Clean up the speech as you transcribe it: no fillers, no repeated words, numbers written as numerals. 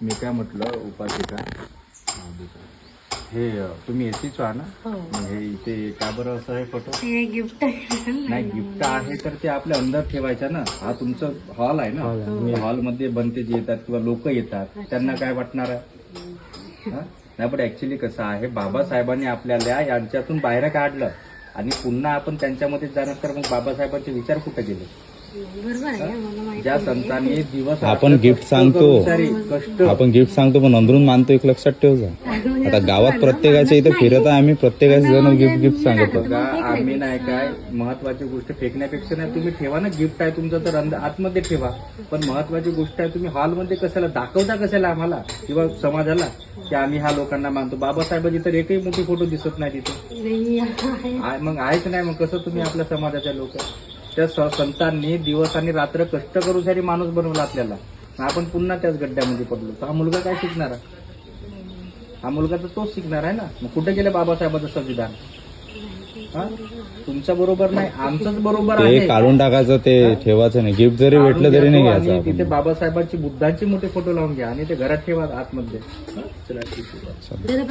मी काय म्हटलं उपासिका, हे तुम्ही एसीच आहा ना? हे इथे का बरं असं आहे फोटो? गिफ्ट नाही, गिफ्ट आहे तर ते आपल्या अंदर ठेवायचं ना. हा तुमचं हॉल आहे ना, हॉलमध्ये बनते जे येतात किंवा लोक येतात त्यांना काय वाटणार आहे? नाही, पण ऍक्च्युली कसं आहे, बाबासाहेबांनी आपल्याला यांच्यातून बाहेर काढलं आणि पुन्हा आपण त्यांच्यामध्ये जाणार तर मग बाबासाहेबांचे विचार कुठे गेले? बरोबर आहे, मला माहिती ज्या संतांनी दिवस आपण गिफ्ट सांगतो, कष्ट आपण गिफ्ट सांगतो पण अंदरून मानतो. एक लक्षात ठेव जा. आता गावात प्रत्येकाच्या इथे फिरत आहे आम्ही, प्रत्येकाचे जण गिफ्ट सांगतो. बघा, आम्ही नाही काय महत्वाची गोष्ट फेकण्यापेक्षा नाही, तुम्ही ठेवा ना. गिफ्ट आहे तुमचं तर आतमध्ये ठेवा, पण महत्वाची गोष्ट आहे तुम्ही हॉलमध्ये कशाला दाखवता, कशाला आम्हाला किंवा समाजाला की आम्ही हा लोकांना मानतो. बाबासाहेबांची तर एकही मोठी फोटो दिसत नाही तिथे. मग आहेच नाही, मग कसं तुम्ही आपल्या समाजाच्या लोक? त्या संतांनी दिवस आणि रात्र कष्ट करूसाठी माणूस बनवला आपल्याला. आपण पुन्हा त्याच गड्ड्यामध्ये पडलो तर हा मुलगा काय शिकणार आहे? हा मुलगा तर तोच शिकणार आहे ना. मग कुठे गेलं बाबासाहेबांचं संविधान? तुमच्या बरोबर नाही, आमचंच बरोबर ते आहे. काढून टाकायचं, ते ठेवायचं नाही. गिफ्ट जरी भेटलं तरी नाही आणि घ्यायचं. तिथे बाबासाहेबांची बुद्धांची मोठे फोटो लावून घ्या आणि ते घरात ठेवा आतमध्ये. चला, ठीक आहे. पहिला